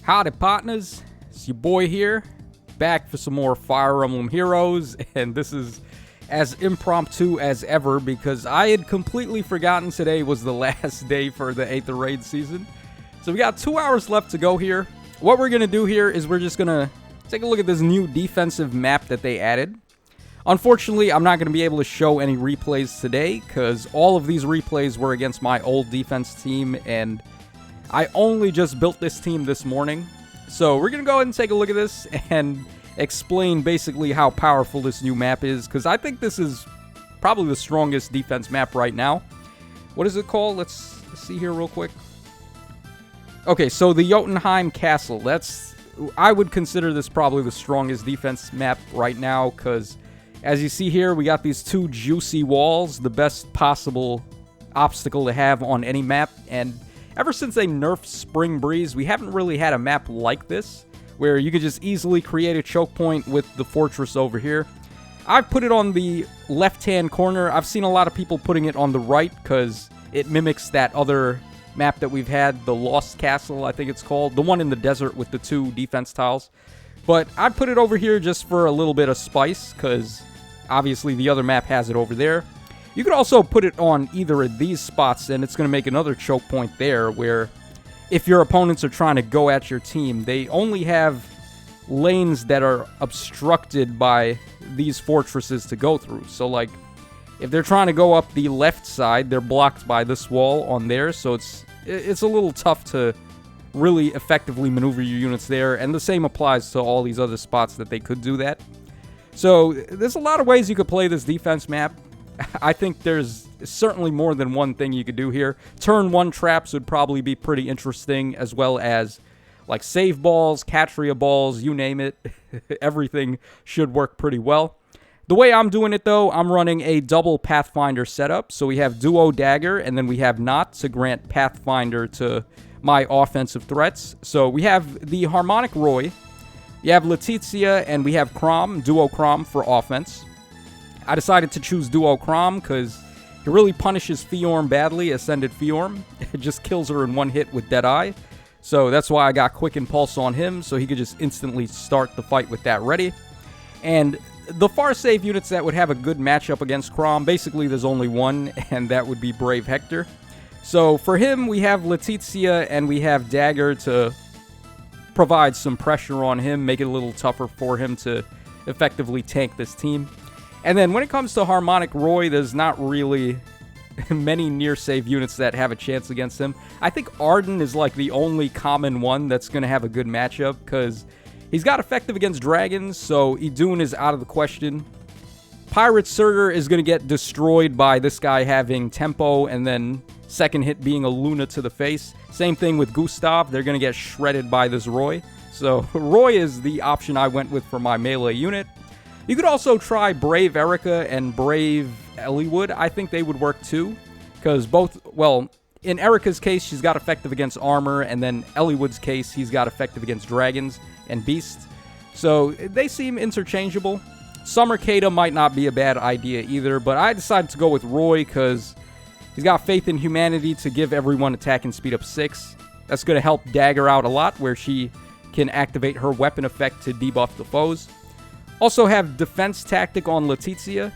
Howdy partners, it's your boy here, back for some more Fire Emblem Heroes, and this is as impromptu as ever because I had completely forgotten today was the last day for the 8th raid season. So we got 2 hours left to go here. What we're going to do here is we're just going to take a look at this new defensive map that they added. Unfortunately, I'm not going to be able to show any replays today because all of these replays were against my old defense team, and I only just built this team this morning. So we're going to go ahead and take a look at this and explain basically how powerful this new map is, because I think this is probably the strongest defense map right now. What is it called? Let's see here real quick. Okay, so the Jotunheimr Castle. I would consider this probably the strongest defense map right now, because as you see here, we got these two juicy walls, the best possible obstacle to have on any map. And ever since they nerfed Spring Breeze, we haven't really had a map like this, where you could just easily create a choke point with the fortress over here. I've put it on the left-hand corner. I've seen a lot of people putting it on the right, because it mimics that other map that we've had, the Lost Castle, I think it's called, the one in the desert with the two defense tiles. But I put it over here just for a little bit of spice, because obviously the other map has it over there. You could also put it on either of these spots, and it's going to make another choke point there, where if your opponents are trying to go at your team, they only have lanes that are obstructed by these fortresses to go through. So, like, if they're trying to go up the left side, they're blocked by this wall on there, so it's a little tough to really effectively maneuver your units there, and the same applies to all these other spots that they could do that. So, there's a lot of ways you could play this defense map. I think there's certainly more than one thing you could do here. Turn 1 traps would probably be pretty interesting, as well as like save balls, Catria balls, you name it. Everything should work pretty well. The way I'm doing it, though, I'm running a double Pathfinder setup. So we have Duo Dagger, and then we have Knot to grant Pathfinder to my offensive threats. So we have the Harmonic Roy, you have Letizia, and we have Crom, Duo Crom for offense. I decided to choose Duo Crom because he really punishes Fiorm badly, Ascended Fiorm. It just kills her in one hit with Deadeye. So that's why I got Quick Impulse on him, so he could just instantly start the fight with that ready. And the far save units that would have a good matchup against Crom, basically there's only one, and that would be Brave Hector. So for him, we have Letizia and we have Dagger to provide some pressure on him, make it a little tougher for him to effectively tank this team. And then when it comes to Harmonic Roy, there's not really many near save units that have a chance against him. I think Arden is like the only common one that's going to have a good matchup, because he's got effective against dragons, so Idun is out of the question. Pirate Surtur is going to get destroyed by this guy having tempo, and then second hit being a Luna to the face. Same thing with Gustav, they're going to get shredded by this Roy. So Roy is the option I went with for my melee unit. You could also try Brave Erica and Brave Eliwood. I think they would work too, because both, well, in Erica's case, she's got effective against armor, and then Eliwood's case, he's got effective against dragons and beasts. So they seem interchangeable. Summer Kata might not be a bad idea either, but I decided to go with Roy because he's got Faith in Humanity to give everyone attack and speed up 6. That's going to help Dagger out a lot, where she can activate her weapon effect to debuff the foes. Also have Defense Tactic on Letizia.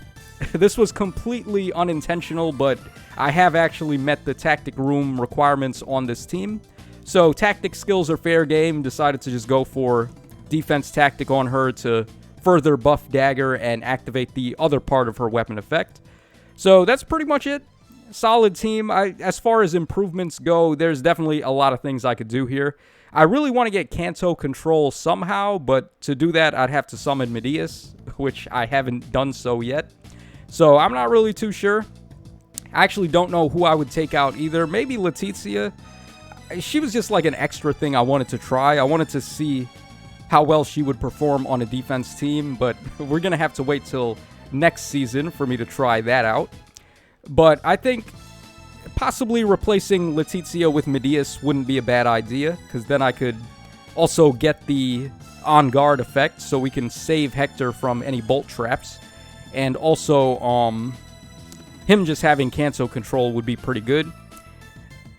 This was completely unintentional, but I have actually met the tactic room requirements on this team. So tactic skills are fair game. Decided to just go for Defense Tactic on her to further buff Dagger and activate the other part of her weapon effect. So that's pretty much it. Solid team. As far as improvements go, there's definitely a lot of things I could do here. I really want to get Kanto control somehow, but to do that, I'd have to summon Medeus, which I haven't done so yet. So I'm not really too sure. I actually don't know who I would take out either. Maybe Letizia. She was just like an extra thing I wanted to try. I wanted to see how well she would perform on a defense team, but we're going to have to wait till next season for me to try that out. But I think possibly replacing Letizia with Medeus wouldn't be a bad idea, because then I could also get the on guard effect, so we can save Hector from any bolt traps. And also, him just having Kanto control would be pretty good.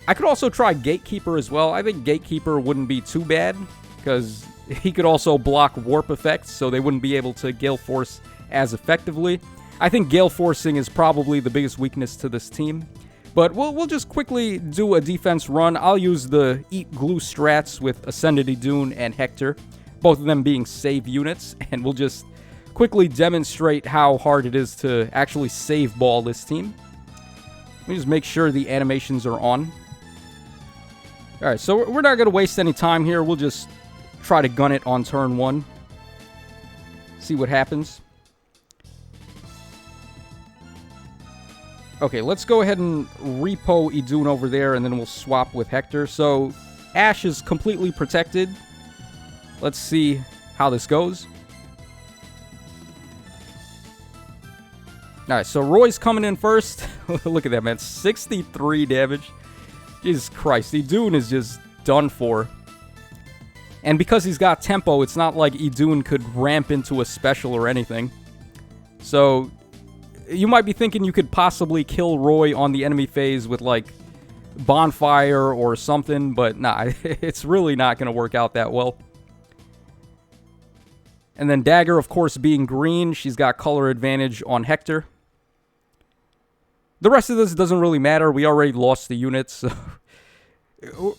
I could also try Gatekeeper as well. I think Gatekeeper wouldn't be too bad, because he could also block warp effects, so they wouldn't be able to Gale Force as effectively. I think Gale Forcing is probably the biggest weakness to this team. But we'll just quickly do a defense run. I'll use the Eat Glue strats with Ascended Idune and Hector, both of them being save units, and we'll just quickly demonstrate how hard it is to actually save ball this team. Let me just make sure the animations are on. Alright, so we're not going to waste any time here. We'll just try to gun it on turn 1. See what happens. Okay, let's go ahead and repo Idune over there, and then we'll swap with Hector. So, Ash is completely protected. Let's see how this goes. Alright, so Roy's coming in first. Look at that, man. 63 damage. Jesus Christ, Idune is just done for. And because he's got tempo, it's not like Idune could ramp into a special or anything. So, you might be thinking you could possibly kill Roy on the enemy phase with, like, Bonfire or something, but nah, it's really not going to work out that well. And then Dagger, of course, being green, she's got color advantage on Hector. The rest of this doesn't really matter. We already lost the units, so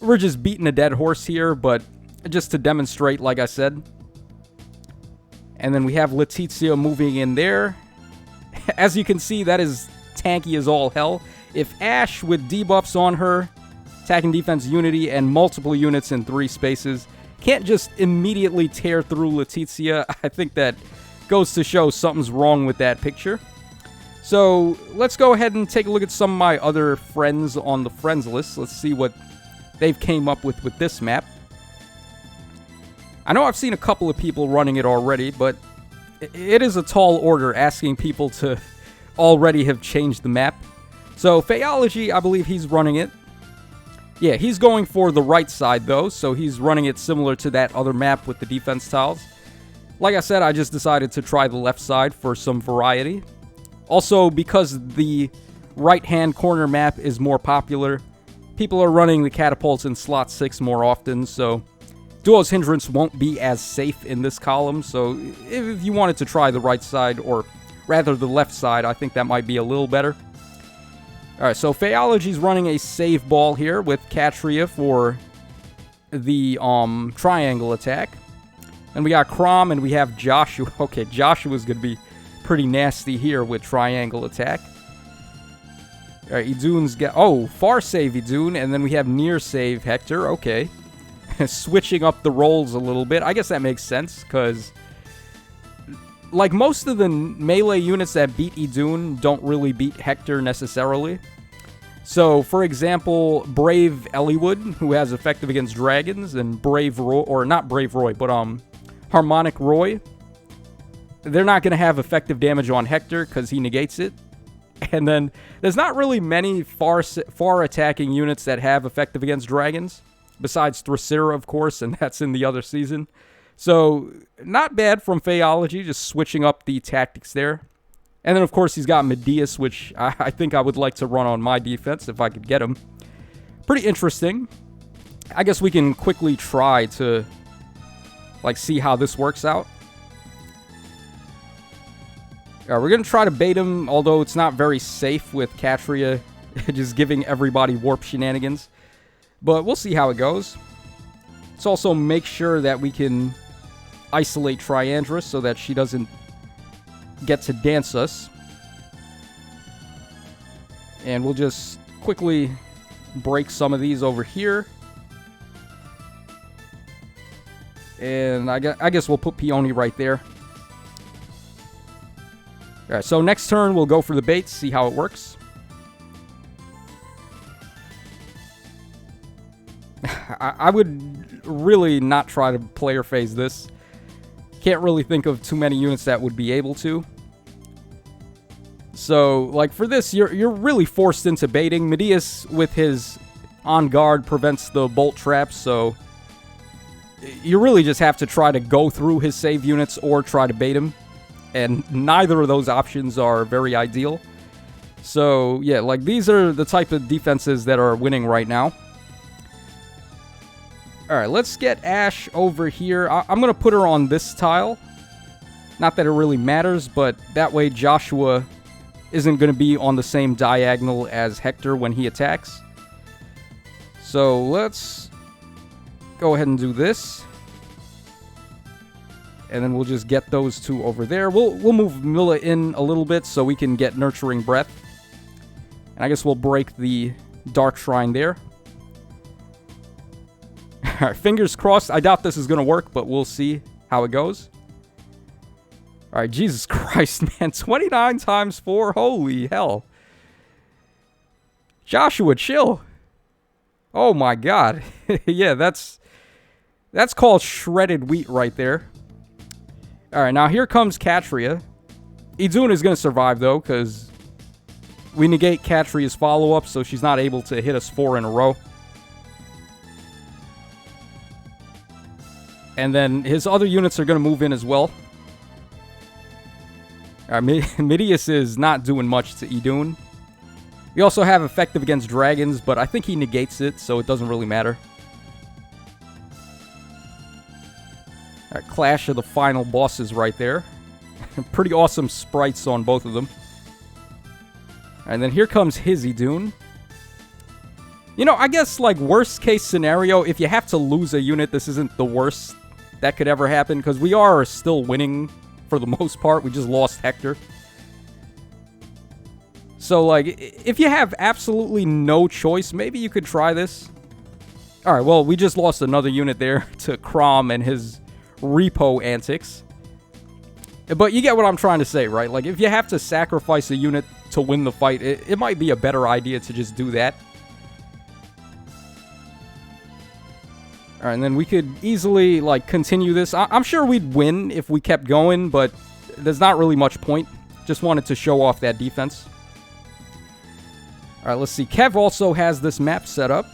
we're just beating a dead horse here, but just to demonstrate, like I said. And then we have Letizia moving in there. As you can see, that is tanky as all hell. If Ash with debuffs on her, attack and defense unity, and multiple units in 3 spaces can't just immediately tear through Letizia, I think that goes to show something's wrong with that picture. So let's go ahead and take a look at some of my other friends on the friends list. Let's see what they've came up with this map. I know I've seen a couple of people running it already, but it is a tall order asking people to already have changed the map. So, Phaeology, I believe he's running it. Yeah, he's going for the right side, though, so he's running it similar to that other map with the defense tiles. Like I said, I just decided to try the left side for some variety. Also, because the right-hand corner map is more popular, people are running the catapults in slot 6 more often, so Duo's Hindrance won't be as safe in this column, so if you wanted to try the right side, or rather the left side, I think that might be a little better. Alright, so Phaeology's running a save ball here with Catria for the triangle attack. And we got Crom and we have Joshua. Okay, Joshua's going to be pretty nasty here with triangle attack. Alright, Idune's got... Oh, far save Idune, and then we have near save Hector. Okay. Switching up the roles a little bit. I guess that makes sense, because like most of the melee units that beat Idune don't really beat Hector necessarily. So, for example, Brave Eliwood, who has effective against dragons, and Brave Roy, or not Brave Roy, but Harmonic Roy, they're not going to have effective damage on Hector because he negates it. And then there's not really many far attacking units that have effective against dragons. Besides Thrasera, of course, and that's in the other season. So, not bad from Phaeology, just switching up the tactics there. And then, of course, he's got Medeus, which I think I would like to run on my defense if I could get him. Pretty interesting. I guess we can quickly try to, like, see how this works out. We're going to try to bait him, although it's not very safe with Catria just giving everybody warp shenanigans. But we'll see how it goes. Let's also make sure that we can isolate Triandra so that she doesn't get to dance us. And we'll just quickly break some of these over here. And I guess we'll put Peony right there. Alright, so next turn we'll go for the baits, see how it works. I would really not try to player phase this. Can't really think of too many units that would be able to. So, like, for this, you're really forced into baiting. Medeus, with his on guard, prevents the bolt traps, so you really just have to try to go through his save units or try to bait him. And neither of those options are very ideal. So, yeah, like, these are the type of defenses that are winning right now. Alright, let's get Ash over here. I'm going to put her on this tile. Not that it really matters, but that way Joshua isn't going to be on the same diagonal as Hector when he attacks. So, let's go ahead and do this. And then we'll just get those two over there. We'll move Milla in a little bit so we can get Nurturing Breath. And I guess we'll break the Dark Shrine there. Alright, fingers crossed. I doubt this is going to work, but we'll see how it goes. Alright, Jesus Christ, man. 29 times 4? Holy hell. Joshua, chill. Oh my god. Yeah, that's called shredded wheat right there. Alright, now here comes Katria. Idun is going to survive, though, because we negate Katria's follow-up, so she's not able to hit us 4 in a row. And then his other units are going to move in as well. Midius is not doing much to Idun. We also have effective against dragons, but I think he negates it, so it doesn't really matter. Alright, clash of the final bosses right there. Pretty awesome sprites on both of them. And then here comes his Idun. You know, I guess, like, worst case scenario, if you have to lose a unit, this isn't the worst that could ever happen, because we are still winning for the most part. We just lost Hector. So, like, if you have absolutely no choice, maybe you could try this. Alright, well, we just lost another unit there to Crom and his repo antics. But you get what I'm trying to say, right? Like, if you have to sacrifice a unit to win the fight, it might be a better idea to just do that. Alright, and then we could easily, like, continue this. I'm sure we'd win if we kept going, but there's not really much point. Just wanted to show off that defense. Alright, let's see. Kev also has this map set up.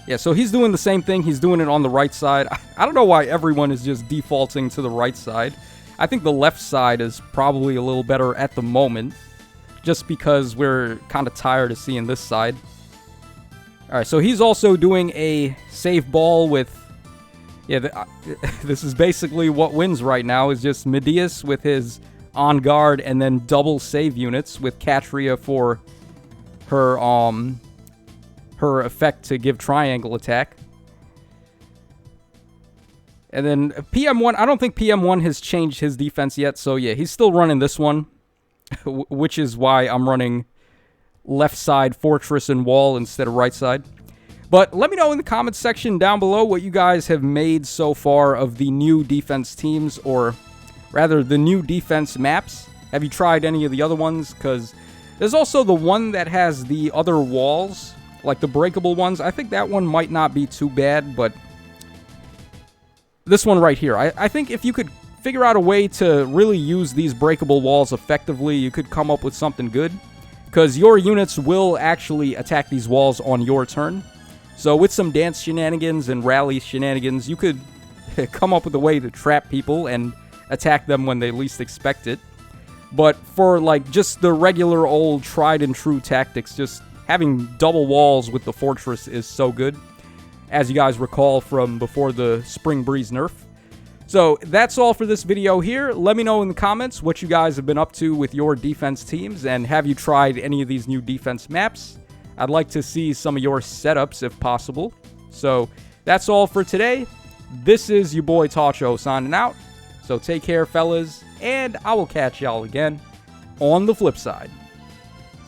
Yeah, so he's doing the same thing. He's doing it on the right side. I don't know why everyone is just defaulting to the right side. I think the left side is probably a little better at the moment, just because we're kind of tired of seeing this side. Alright, so he's also doing a save ball with... Yeah, this is basically what wins right now, is just Midius with his on guard and then double save units with Katria for her effect to give triangle attack. And then PM1, I don't think PM1 has changed his defense yet, so yeah, he's still running this one, which is why I'm running left side fortress and wall instead of right side. But let me know in the comments section down below what you guys have made so far of the new defense teams, or rather the new defense maps. Have you tried any of the other ones? Because there's also the one that has the other walls, like the breakable ones. I think that one might not be too bad, but this one right here, I think if you could figure out a way to really use these breakable walls effectively, you could come up with something good. Because your units will actually attack these walls on your turn. So with some dance shenanigans and rally shenanigans, you could come up with a way to trap people and attack them when they least expect it. But for, like, just the regular old tried and true tactics, just having double walls with the fortress is so good, as you guys recall from before the Spring Breeze nerf. So that's all for this video here. Let me know in the comments what you guys have been up to with your defense teams, and have you tried any of these new defense maps? I'd like to see some of your setups if possible. So that's all for today. This is your boy Tacho signing out. So take care, fellas, and I will catch y'all again on the flip side.